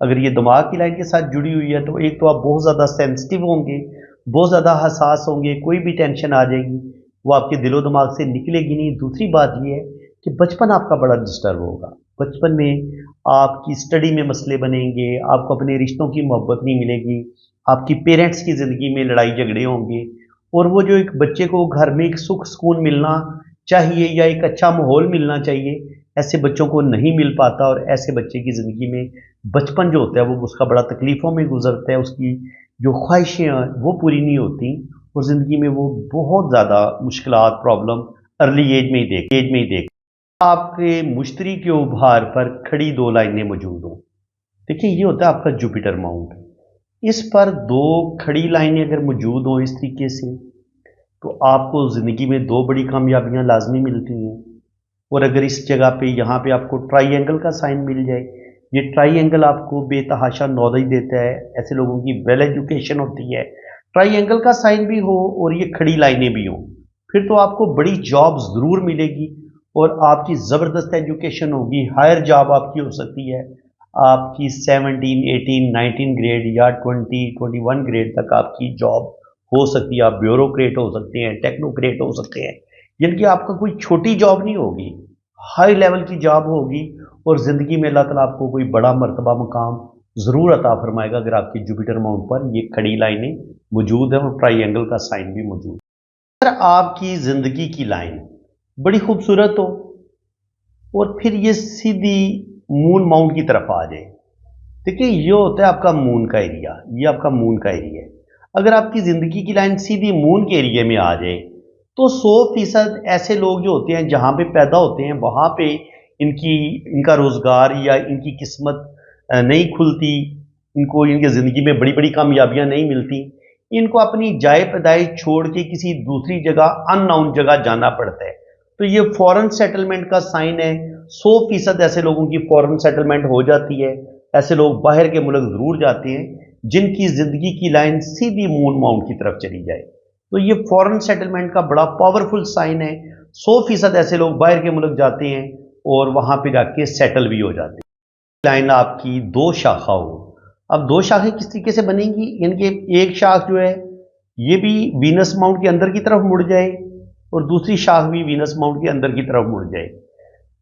اگر یہ دماغ کی لائن کے ساتھ جڑی ہوئی ہے تو ایک تو آپ بہت زیادہ سینسٹیو ہوں گے، بہت زیادہ حساس ہوں گے، کوئی بھی ٹینشن آ جائے گی وہ آپ کے دل و دماغ سے نکلے گی نہیں۔ دوسری بات یہ ہے کہ بچپن آپ کا بڑا ڈسٹرب ہوگا، بچپن میں آپ کی اسٹڈی میں مسئلے بنیں گے، آپ کو اپنے رشتوں کی محبت نہیں ملے گی، آپ کی پیرنٹس کی زندگی میں لڑائی جھگڑے ہوں گے، اور وہ جو ایک بچے کو گھر میں ایک سکھ سکون ملنا چاہیے یا ایک اچھا ماحول ملنا چاہیے، ایسے بچوں کو نہیں مل پاتا، اور ایسے بچے کی زندگی میں بچپن جو ہوتا ہے وہ اس کا بڑا تکلیفوں میں گزرتا ہے، اس کی جو خواہشیں ہیں وہ پوری نہیں ہوتی، اور زندگی میں وہ بہت زیادہ مشکلات پرابلم ارلی ایج میں ہی دیکھ آپ کے مشتری کے ابھار پر کھڑی دو لائنیں موجود ہوں۔ دیکھیں یہ ہوتا ہے آپ کا جوپیٹر ماؤنٹ، اس پر دو کھڑی لائنیں اگر موجود ہوں اس طریقے سے تو آپ کو زندگی میں دو بڑی کامیابیاں لازمی ملتی ہیں۔ اور اگر اس جگہ پہ یہاں پہ آپ کو ٹرائی اینگل کا سائن مل جائے، یہ ٹرائی اینگل آپ کو بے تحاشا نالج دیتا ہے، ایسے لوگوں کی ویل ایجوکیشن ہوتی ہے، ٹرائی اینگل کا سائن بھی ہو اور یہ کھڑی لائنیں بھی ہوں، پھر تو آپ کو بڑی جاب ضرور ملے گی، اور آپ کی زبردست ایجوکیشن ہوگی، ہائر جاب آپ کی ہو سکتی ہے، آپ کی 17 18 19 گریڈ یا 20 21 گریڈ تک آپ کی جاب ہو سکتی ہے، آپ بیوروکریٹ ہو سکتے ہیں، ٹیکنوکریٹ ہو سکتے ہیں، یعنی کہ آپ کا کوئی چھوٹی جاب نہیں ہوگی، ہائی لیول کی جاب ہوگی، اور زندگی میں اللہ تعالیٰ آپ کو کوئی بڑا مرتبہ مقام ضرور عطا فرمائے گا اگر آپ کی جوپیٹر ماؤنٹ پر یہ کھڑی لائنیں موجود ہیں اور ٹرائی اینگل کا سائن بھی موجود ہے۔ اگر آپ کی زندگی کی لائن بڑی خوبصورت ہو اور پھر یہ سیدھی مون ماؤنٹ کی طرف آ جائے، دیکھیں یہ ہوتا ہے آپ کا مون کا ایریا، یہ آپ کا مون کا ایریا ہے۔ اگر آپ کی زندگی کی لائن سیدھی مون کے ایریا میں آ جائے تو 100% ایسے لوگ جو ہوتے ہیں جہاں پہ پیدا ہوتے ہیں وہاں پہ ان کا روزگار یا ان کی قسمت نہیں کھلتی، ان کو ان کی زندگی میں بڑی بڑی کامیابیاں نہیں ملتی، ان کو اپنی جائے پیدائش چھوڑ کے کسی دوسری جگہ ان ناؤن جگہ جانا پڑتا ہے، تو یہ فورن سیٹلمنٹ کا سائن ہے۔ 100% ایسے لوگوں کی فورن سیٹلمنٹ ہو جاتی ہے، ایسے لوگ باہر کے ملک ضرور جاتے ہیں جن کی زندگی کی لائن سیدھی مون ماؤنٹ کی طرف چلی جائے، تو یہ فورن سیٹلمنٹ کا بڑا پاورفل سائن ہے۔ 100% ایسے لوگ باہر کے ملک جاتے ہیں اور وہاں پہ جا کے سیٹل بھی ہو جاتے ہیں۔ لائن آپ کی دو شاخہ ہو، اب دو شاخیں کس طریقے سے بنیں گی، یعنی کہ ایک شاخ جو ہے یہ بھی وینس ماؤنٹ کے اندر کی طرف مڑ جائے اور دوسری شاخ بھی وینس ماؤنٹ کے اندر کی طرف مڑ جائے،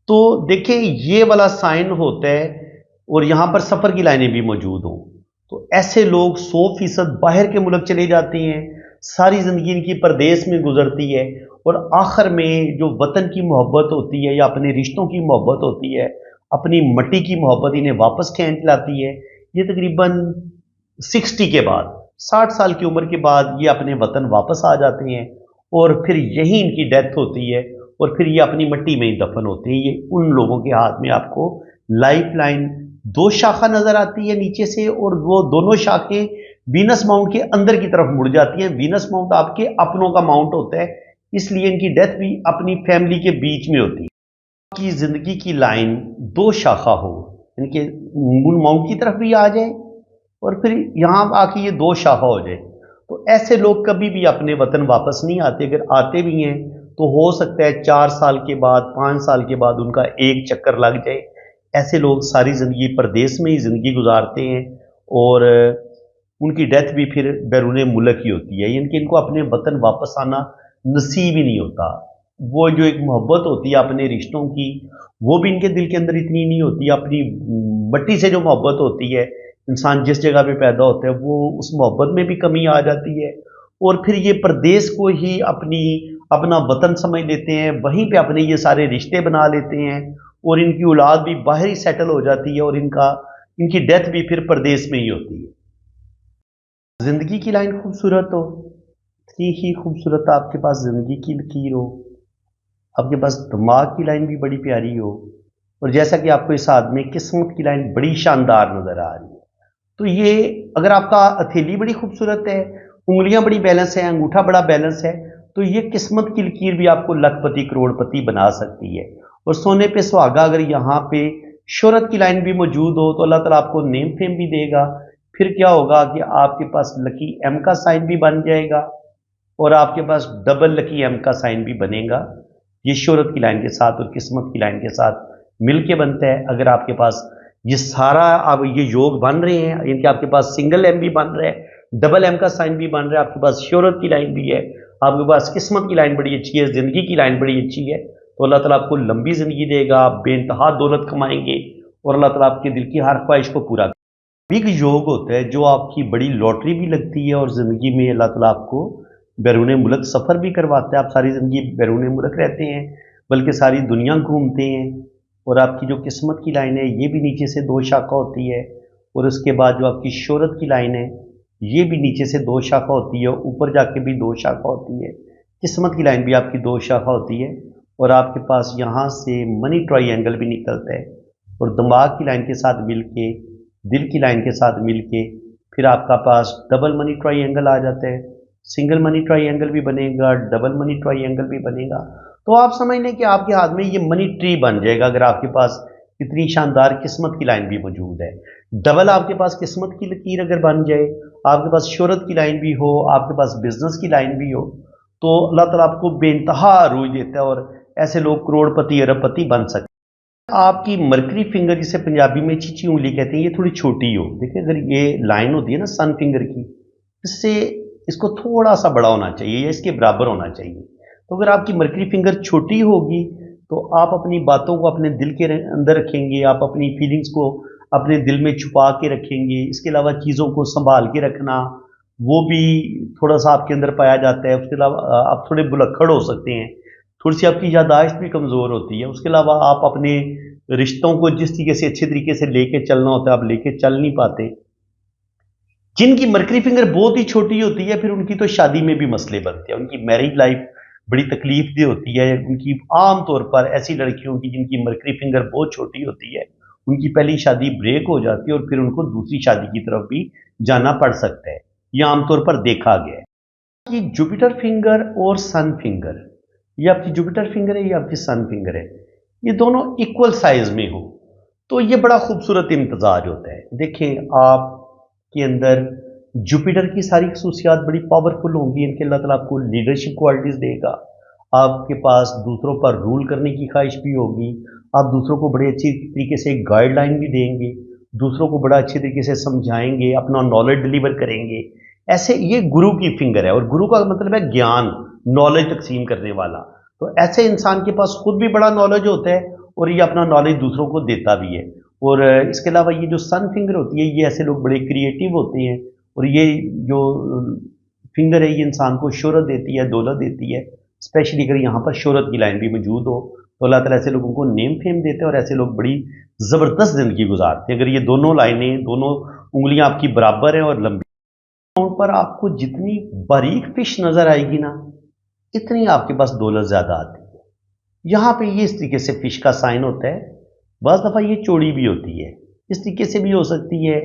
تو دیکھیں یہ والا سائن ہوتا ہے، اور یہاں پر سفر کی لائنیں بھی موجود ہوں تو ایسے لوگ 100% باہر کے ملک چلے جاتے ہیں، ساری زندگی ان کی پردیس میں گزرتی ہے، اور آخر میں جو وطن کی محبت ہوتی ہے یا اپنے رشتوں کی محبت ہوتی ہے، اپنی مٹی کی محبت انہیں واپس کھینچ لاتی ہے۔ یہ تقریباً 60 کے بعد، 60 سال کی عمر کے بعد یہ اپنے وطن واپس آ جاتے ہیں، اور پھر یہی ان کی ڈیتھ ہوتی ہے، اور پھر یہ اپنی مٹی میں ہی دفن ہوتے ہیں۔ یہ ان لوگوں کے ہاتھ میں آپ کو لائف لائن دو شاخہ نظر آتی ہے نیچے سے، اور وہ دونوں شاخیں وینس ماؤنٹ کے اندر کی طرف مڑ جاتی ہیں۔ وینس ماؤنٹ آپ کے اپنوں کا ماؤنٹ ہوتا ہے، اس لیے ان کی ڈیتھ بھی اپنی فیملی کے بیچ میں ہوتی ہے۔ آپ کی زندگی کی لائن دو شاخہ ہو، یعنی کہ مون ماؤنٹ کی طرف بھی آ جائے اور پھر یہاں آ کے یہ دو شاخہ ہو جائے، تو ایسے لوگ کبھی بھی اپنے وطن واپس نہیں آتے، اگر آتے بھی ہیں تو ہو سکتا ہے 4 سال کے بعد 5 سال کے بعد ان کا ایک چکر لگ جائے۔ ایسے لوگ ساری زندگی پردیس میں ہی زندگی گزارتے ہیں، اور ان کی ڈیتھ بھی پھر بیرون ملک ہی ہوتی ہے، یعنی کہ ان کو اپنے وطن واپس آنا نصیب ہی نہیں ہوتا۔ وہ جو ایک محبت ہوتی ہے اپنے رشتوں کی وہ بھی ان کے دل کے اندر اتنی نہیں ہوتی، اپنی مٹی سے جو محبت ہوتی ہے، انسان جس جگہ پہ پیدا ہوتا ہے وہ اس محبت میں بھی کمی آ جاتی ہے، اور پھر یہ پردیس کو ہی اپنا وطن سمجھ لیتے ہیں، وہیں پہ اپنے یہ سارے رشتے بنا لیتے ہیں، اور ان کی اولاد بھی باہر ہی سیٹل ہو جاتی ہے، اور ان کی ڈیتھ بھی پھر پردیس میں ہی ہوتی ہے۔ زندگی کی لائن خوبصورت ہو، اتنی ہی خوبصورت آپ کے پاس زندگی کی لکیر ہو، آپ کے پاس دماغ کی لائن بھی بڑی پیاری ہو، اور جیسا کہ آپ کو اس آدمی قسمت کی لائن بڑی شاندار نظر آ رہی ہے، تو یہ اگر آپ کا ہتھیلی بڑی خوبصورت ہے، انگلیاں بڑی بیلنس ہے، انگوٹھا بڑا بیلنس ہے، تو یہ قسمت کی لکیر بھی آپ کو لکھ پتی کروڑ پتی بنا سکتی ہے۔ اور سونے پہ سہاگا اگر یہاں پہ شہرت کی لائن بھی موجود ہو تو اللہ تعالیٰ آپ کو نیم فیم بھی دے گا، پھر کیا ہوگا کہ آپ کے پاس لکی ایم کا سائن بھی بن جائے گا، اور آپ کے پاس ڈبل لکی ایم کا سائن بھی بنے گا۔ یہ شہرت کی لائن کے ساتھ اور قسمت کی لائن کے ساتھ مل کے بنتا ہے۔ اگر آپ کے پاس یہ سارا اب یہ یوگ بن رہے ہیں، ان کے آپ کے پاس سنگل ایم بھی بن رہا ہے، ڈبل ایم کا سائن بھی بن رہا ہے، آپ کے پاس شہرت کی لائن بھی ہے، آپ کے پاس قسمت کی لائن بڑی اچھی ہے، زندگی کی لائن بڑی اچھی ہے، تو اللہ تعالیٰ آپ کو لمبی زندگی دے گا، آپ بے انتہا دولت کمائیں گے، اور اللہ تعالیٰ آپ کے دل کی ہر خواہش کو پورا کرے گا۔ ایک یوگ ہوتا ہے جو آپ کی بڑی لاٹری بھی لگتی ہے، اور زندگی میں اللہ تعالیٰ آپ کو بیرون ملک سفر بھی کرواتا ہے، آپ ساری زندگی بیرون ملک رہتے ہیں، بلکہ ساری دنیا گھومتے ہیں، اور آپ کی جو قسمت کی لائن ہے یہ بھی نیچے سے 2 شاخہ ہوتی ہے، اور اس کے بعد جو آپ کی شہرت کی لائن ہے یہ بھی نیچے سے 2 شاخہ ہوتی ہے، اوپر جا کے بھی 2 شاخہ ہوتی ہے، قسمت کی لائن بھی آپ کی 2 شاخہ ہوتی ہے، اور آپ کے پاس یہاں سے منی ٹرائی اینگل بھی نکلتا ہے، اور دماغ کی لائن کے ساتھ مل کے، دل کی لائن کے ساتھ مل کے پھر آپ کا پاس ڈبل منی ٹرائی اینگل آ جاتا ہے، سنگل منی ٹرائی اینگل بھی بنے گا، ڈبل منی ٹرائی اینگل بھی بنے گا، تو آپ سمجھ لیں کہ آپ کے ہاتھ میں یہ منی ٹری بن جائے گا اگر آپ کے پاس اتنی شاندار قسمت کی لائن بھی موجود ہے۔ ڈبل آپ کے پاس قسمت کی لکیر اگر بن جائے، آپ کے پاس شہرت کی لائن بھی ہو، آپ کے پاس بزنس کی لائن بھی ہو، تو اللہ تعالیٰ آپ کو بے انتہا عروج دیتا ہے، اور ایسے لوگ کروڑ پتی ارب پتی بن سکتے ہیں۔ آپ کی مرکری فنگر جسے پنجابی میں چیچی انگلی کہتے ہیں، یہ تھوڑی چھوٹی ہو، دیکھیں اگر یہ لائن ہوتی ہے نا سن فنگر کی، اس سے اس کو تھوڑا سا بڑا ہونا چاہیے یا اس کے برابر ہونا چاہیے، تو اگر آپ کی مرکری فنگر چھوٹی ہوگی تو آپ اپنی باتوں کو اپنے دل کے اندر رکھیں گے، آپ اپنی فیلنگز کو اپنے دل میں چھپا کے رکھیں گے، اس کے علاوہ چیزوں کو سنبھال کے رکھنا وہ بھی تھوڑا سا آپ کے اندر پایا جاتا ہے، اس کے علاوہ آپ تھوڑے بلکھڑ ہو سکتے ہیں، تھوڑی سی آپ کی یادداشت بھی کمزور ہوتی ہے، اس کے علاوہ آپ اپنے رشتوں کو جس طریقے سے اچھے طریقے سے لے کے چلنا ہوتا ہے آپ لے کے چل نہیں پاتے۔ جن کی مرکری فنگر بہت ہی چھوٹی ہوتی ہے پھر ان کی تو شادی میں بھی مسئلے بنتے ہیں، ان کی میرج لائف بڑی تکلیف دہ ہوتی ہے، ان کی عام طور پر ایسی لڑکیوں کی جن کی مرکری فنگر بہت چھوٹی ہوتی ہے ان کی پہلی شادی بریک ہو جاتی ہے، اور پھر ان کو دوسری شادی کی طرف بھی جانا پڑ سکتا ہے، یہ عام طور پر دیکھا گیا ہے کہ جوپیٹر فنگر اور سن فنگر، یہ آپ کی جوپیٹر فنگر ہے یہ آپ کی سن فنگر ہے، یہ دونوں ایکول سائز میں ہو تو یہ بڑا خوبصورت امتزاج ہوتا ہے۔ دیکھیں آپ کے اندر جوپیٹر کی ساری خصوصیات بڑی پاورفل ہوں گی، ان کے اللہ تعالیٰ آپ کو لیڈرشپ کوالٹیز دے گا، آپ کے پاس دوسروں پر رول کرنے کی خواہش بھی ہوگی، آپ دوسروں کو بڑے اچھی طریقے سے گائیڈ لائن بھی دیں گے، دوسروں کو بڑا اچھے طریقے سے سمجھائیں گے، اپنا نالج ڈلیور کریں گے، ایسے یہ گرو کی فنگر ہے، اور گرو کا مطلب ہے گیان، نالج تقسیم کرنے والا، تو ایسے انسان کے پاس خود بھی بڑا نالج ہوتا ہے اور یہ اپنا نالج دوسروں کو دیتا بھی ہے۔ اور اس کے علاوہ یہ جو سن فنگر ہوتی ہے یہ ایسے لوگ بڑے کریٹیو ہوتے ہیں، اور یہ جو فنگر ہے یہ انسان کو شہرت دیتی ہے، دولت دیتی ہے، اسپیشلی اگر یہاں پر شہرت کی لائن بھی موجود ہو تو اللہ تعالیٰ ایسے لوگوں کو نیم فیم دیتے ہیں، اور ایسے لوگ بڑی زبردست زندگی گزارتے ہیں اگر یہ دونوں لائنیں، دونوں انگلیاں آپ کی برابر ہیں اور لمبی پر آپ کو جتنی باریک فش نظر آئے گی نا اتنی آپ کے پاس دولت زیادہ آتی ہے۔ یہاں پہ یہ اس طریقے سے فش کا سائن ہوتا ہے، بعض دفعہ یہ چوڑی بھی ہوتی ہے، اس طریقے سے بھی ہو سکتی ہے،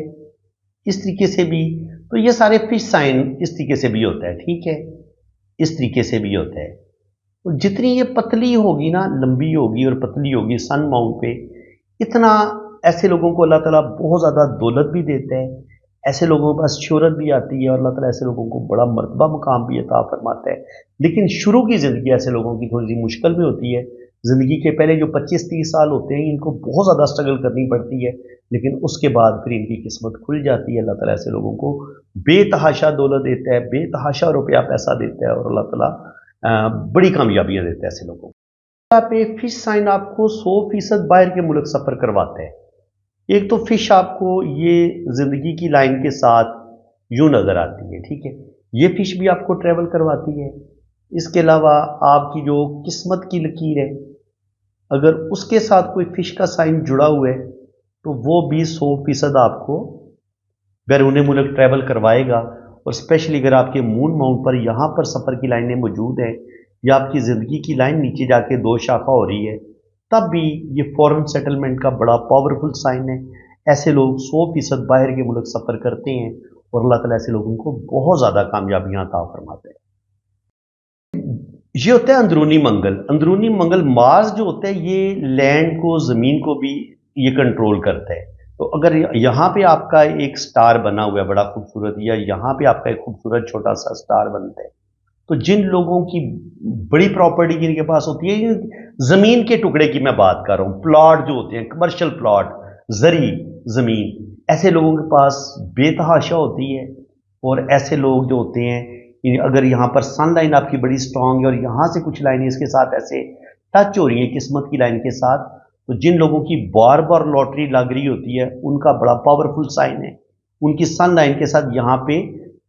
اس طریقے سے بھی، تو یہ سارے فش سائن اس طریقے سے بھی ہوتا ہے، ٹھیک ہے، اس طریقے سے بھی ہوتا ہے، اور جتنی یہ پتلی ہوگی نا، لمبی ہوگی اور پتلی ہوگی سن ماؤنٹ پہ، اتنا ایسے لوگوں کو اللہ تعالیٰ بہت زیادہ دولت بھی دیتا ہے، ایسے لوگوں کے پاس شہرت بھی آتی ہے، اور اللہ تعالیٰ ایسے لوگوں کو بڑا مرتبہ مقام بھی عطا فرماتا ہے۔ لیکن شروع کی زندگی ایسے لوگوں کی تھوڑی سی مشکل میں ہوتی ہے، زندگی کے پہلے جو 25-30 سال ہوتے ہیں ان کو بہت زیادہ اسٹرگل کرنی پڑتی ہے، لیکن اس کے بعد پھر ان کی قسمت کھل جاتی ہے، اللہ تعالیٰ ایسے لوگوں کو بے تحاشا دولت دیتا ہے، بے تحاشا روپیہ پیسہ دیتا ہے، اور اللہ تعالیٰ بڑی کامیابیاں دیتا ہے ایسے لوگوں کو۔ یہاں پہ فش سائن آپ کو 100% باہر کے ملک سفر کرواتا ہے۔ ایک تو فش آپ کو یہ زندگی کی لائن کے ساتھ یوں نظر آتی ہے، ٹھیک ہے، یہ فش بھی آپ کو ٹریول کرواتی ہے۔ اس کے علاوہ آپ کی جو قسمت کی لکیر ہے اگر اس کے ساتھ کوئی فش کا سائن جڑا ہوا ہے تو وہ بھی 100% آپ کو بیرون ملک ٹریول کروائے گا، اور اسپیشلی اگر آپ کے مون ماؤنٹ پر یہاں پر سفر کی لائنیں موجود ہیں یا آپ کی زندگی کی لائن نیچے جا کے 2 شاخہ ہو رہی ہے تب بھی یہ فورن سیٹلمنٹ کا بڑا پاورفل سائن ہے۔ ایسے لوگ 100% باہر کے ملک سفر کرتے ہیں، اور اللہ تعالیٰ ایسے لوگوں کو بہت زیادہ کامیابیاں عطا فرماتے ہیں۔ یہ ہوتا ہے اندرونی منگل۔ اندرونی منگل مارس جو ہوتا ہے یہ لینڈ کو، زمین کو بھی یہ کنٹرول کرتا ہے، تو اگر یہاں پہ آپ کا ایک سٹار بنا ہوا ہے بڑا خوبصورت، یا یہاں پہ آپ کا ایک خوبصورت چھوٹا سا سٹار بنتا ہے، تو جن لوگوں کی بڑی پراپرٹی جن کے پاس ہوتی ہے، زمین کے ٹکڑے کی میں بات کر رہا ہوں، پلاٹ جو ہوتے ہیں کمرشل پلاٹ، زرعی زمین، ایسے لوگوں کے پاس بے تحاشا ہوتی ہے، اور ایسے لوگ جو ہوتے ہیں اگر یہاں پر سن لائن آپ کی بڑی سٹرونگ ہے اور یہاں سے کچھ لائنیں اس کے ساتھ ایسے ٹچ ہو رہی ہیں قسمت کی لائن کے ساتھ، تو جن لوگوں کی بار بار لاٹری لگ رہی ہوتی ہے ان کا بڑا پاورفل سائن ہے، ان کی سن لائن کے ساتھ یہاں پہ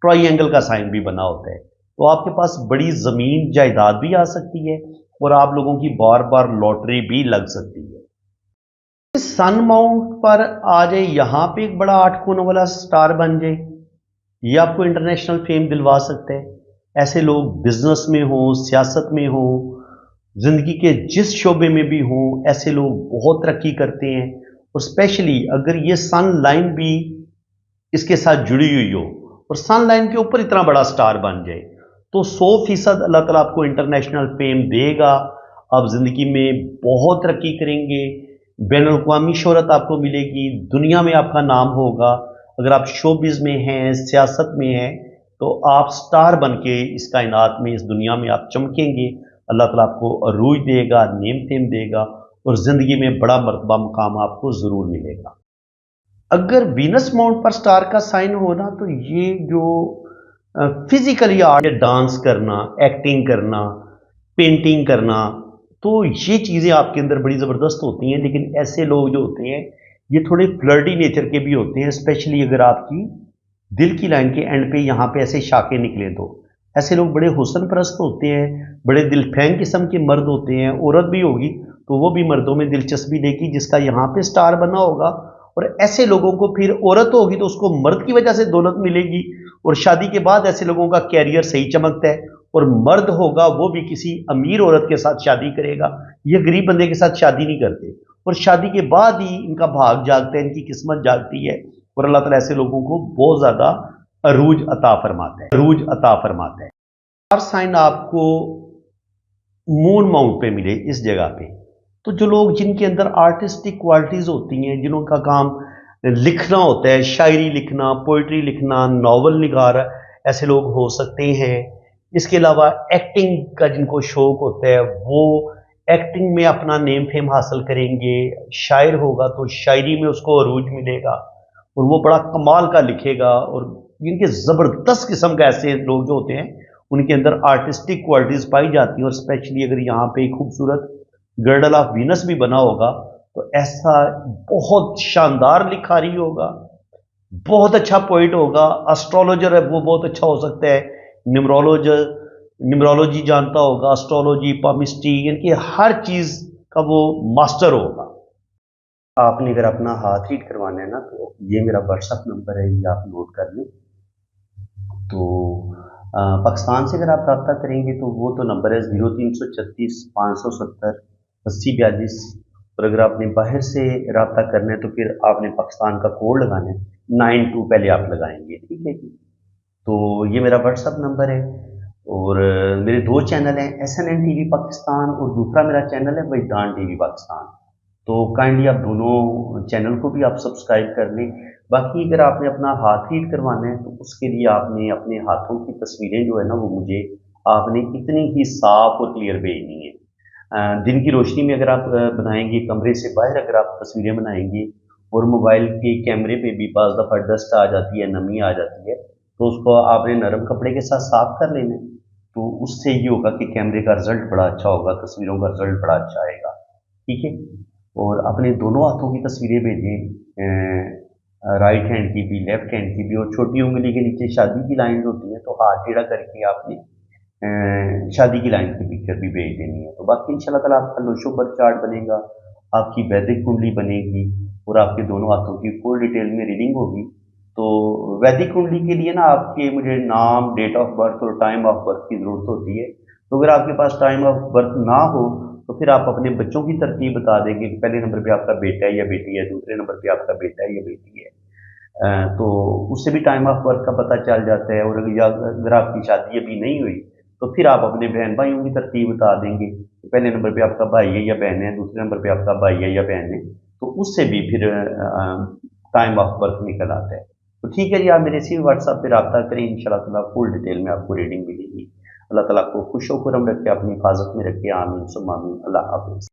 ٹرائی اینگل کا سائن بھی بنا ہوتا ہے، تو آپ کے پاس بڑی زمین جائیداد بھی آ سکتی ہے اور آپ لوگوں کی بار بار لاٹری بھی لگ سکتی ہے۔ سن ماؤنٹ پر آ جائے، یہاں پہ ایک بڑا 8 کونوں والا سٹار بن جائے، یہ آپ کو انٹرنیشنل فیم دلوا سکتا ہے۔ ایسے لوگ بزنس میں ہوں، سیاست میں ہوں، زندگی کے جس شعبے میں بھی ہوں، ایسے لوگ بہت ترقی کرتے ہیں، اور اسپیشلی اگر یہ سن لائن بھی اس کے ساتھ جڑی ہوئی ہو اور سن لائن کے اوپر اتنا بڑا سٹار بن جائے، تو 100% اللہ تعالیٰ آپ کو انٹرنیشنل فیم دے گا، آپ زندگی میں بہت ترقی کریں گے، بین الاقوامی شہرت آپ کو ملے گی، دنیا میں آپ کا نام ہوگا۔ اگر آپ شوبز میں ہیں، سیاست میں ہیں، تو آپ سٹار بن کے اس کائنات میں، اس دنیا میں آپ چمکیں گے، اللہ تعالیٰ آپ کو عروج دے گا، نیم فیم دے گا، اور زندگی میں بڑا مرتبہ مقام آپ کو ضرور ملے گا۔ اگر وینس ماؤنٹ پر سٹار کا سائن ہونا، تو یہ جو فزیکلی آرٹ، ڈانس کرنا، ایکٹنگ کرنا، پینٹنگ کرنا، تو یہ چیزیں آپ کے اندر بڑی زبردست ہوتی ہیں، لیکن ایسے لوگ جو ہوتے ہیں یہ تھوڑے فلرٹی نیچر کے بھی ہوتے ہیں، اسپیشلی اگر آپ کی دل کی لائن کے اینڈ پہ یہاں پہ ایسے شاخیں نکلیں تو ایسے لوگ بڑے حسن پرست ہوتے ہیں، بڑے دل پھینگ قسم کے مرد ہوتے ہیں، عورت بھی ہوگی تو وہ بھی مردوں میں دلچسپی لے گی جس کا یہاں پہ سٹار بنا ہوگا، اور ایسے لوگوں کو پھر عورت ہوگی تو اس کو مرد کی وجہ سے دولت ملے گی، اور شادی کے بعد ایسے لوگوں کا کیریئر صحیح چمکتا ہے، اور مرد ہوگا وہ بھی کسی امیر عورت کے ساتھ شادی کرے گا، یہ غریب بندے کے ساتھ شادی نہیں کرتے، اور شادی کے بعد ہی ان کا بھاگ جاگتا ہے، ان کی قسمت جاگتی ہے، اور اللہ تعالیٰ ایسے لوگوں کو بہت زیادہ عروج عطا فرماتا ہے۔ ہر سائن آپ کو مون ماؤنٹ پہ ملے اس جگہ پہ، تو جو لوگ جن کے اندر آرٹسٹک کوالٹیز ہوتی ہیں، جنہوں کا کام لکھنا ہوتا ہے، شاعری لکھنا، پوئٹری لکھنا، ناول نگار، ایسے لوگ ہو سکتے ہیں۔ اس کے علاوہ ایکٹنگ کا جن کو شوق ہوتا ہے وہ ایکٹنگ میں اپنا نیم فیم حاصل کریں گے، شاعر ہوگا تو شاعری میں اس کو عروج ملے گا، اور وہ بڑا کمال کا لکھے گا، اور جن کے زبردست قسم کا ایسے لوگ جو ہوتے ہیں ان کے اندر آرٹسٹک کوالٹیز پائی جاتی ہیں، اور اسپیشلی اگر یہاں پہ خوبصورت گرڈل آف وینس بھی بنا ہوگا تو ایسا بہت شاندار لکھاری ہوگا، بہت اچھا پوئٹ ہوگا، اسٹرولوجر ہے وہ بہت اچھا ہو سکتا ہے، نیمرولوجی جانتا ہوگا، اسٹرولوجی، پامسٹری، ان کی ہر چیز کا وہ ماسٹر ہوگا۔ آپ نے اگر اپنا ہاتھ ریڈ کروانا ہے نا، تو یہ میرا واٹس ایپ نمبر ہے، یہ آپ نوٹ کر لیں۔ تو پاکستان سے اگر آپ رابطہ کریں گے تو وہ تو نمبر ہے 0336 570 8042، اور اگر آپ نے باہر سے رابطہ کرنا ہے تو پھر آپ نے پاکستان کا کوڈ لگانا ہے، 92 پہلے آپ لگائیں گے، ٹھیک ہے جی۔ تو یہ میرا واٹس ایپ نمبر ہے، اور میرے 2 چینل ہیں، SNN ٹی وی پاکستان، اور دوسرا میرا چینل ہے وجدان ٹی وی پاکستان، تو کائنڈلی آپ دونوں چینل کو بھی آپ سبسکرائب کر لیں۔ باقی اگر آپ نے اپنا ہاتھ ریڈ کروانا ہے تو اس کے لیے آپ نے اپنے ہاتھوں کی تصویریں جو ہے نا وہ مجھے آپ نے اتنی ہی صاف اور کلیئر بھیجنی ہے۔ دن کی روشنی میں اگر آپ بنائیں گے، کمرے سے باہر اگر آپ تصویریں بنائیں گے، اور موبائل کے کیمرے پہ بھی بعض دفعہ ڈسٹ آ جاتی ہے، نمی آ جاتی ہے، تو اس کو آپ نے نرم کپڑے کے ساتھ صاف کر لینا، تو اس سے یہ ہوگا کہ کیمرے کا رزلٹ بڑا اچھا ہوگا، تصویروں کا رزلٹ بڑا اچھا آئے گا، ٹھیک ہے۔ اور اپنے دونوں ہاتھوں کی تصویریں بھیجیں، رائٹ ہینڈ کی بھی، لیفٹ ہینڈ کی بھی، اور چھوٹی انگلی کے نیچے شادی کی لائن ہوتی ہیں تو ہاتھ ٹیڑھا کر کے آپ نے شادی کی لائن کی پکچر بھی بھیج دینی ہے۔ تو باقی انشاءاللہ تعالیٰ آپ کا لوشو برتھ چارٹ بنے گا، آپ کی ویدک کنڈلی بنے گی، اور آپ کے دونوں ہاتھوں کی فل ڈیٹیل میں ریڈنگ ہوگی۔ تو ویدک کنڈلی کے لیے نا آپ کے مجھے نام، ڈیٹ آف برتھ اور ٹائم آف برتھ کی ضرورت ہوتی ہے، تو اگر آپ کے پاس ٹائم آف برتھ نہ ہو تو پھر آپ اپنے بچوں کی ترتیب بتا دیں گے کہ پہلے نمبر پہ آپ کا بیٹا ہے یا بیٹی ہے، دوسرے نمبر پہ آپ کا بیٹا ہے یا بیٹی ہے، تو اس سے بھی ٹائم آف برتھ کا پتہ چل جاتا ہے۔ اور اگر آپ کی شادی ابھی نہیں ہوئی تو پھر آپ اپنے بہن بھائیوں کی ترتیب بتا دیں گے، پہلے نمبر پہ آپ کا بھائی ہے یا بہن ہے، دوسرے نمبر پہ آپ کا بھائی ہے یا بہن ہے، تو اس سے بھی پھر ٹائم آف برتھ نکل آتا ہے۔ تو ٹھیک ہے جی، آپ میرے اسی واٹس ایپ پہ رابطہ کریں، انشاءاللہ تعالیٰ فل ڈیٹیل میں آپ کو ریڈنگ ملے گی۔ اللہ تعالیٰ کو خوش و خرم رکھے، اپنی حفاظت میں رکھے، آمین ثم آمین۔ اللہ حافظ۔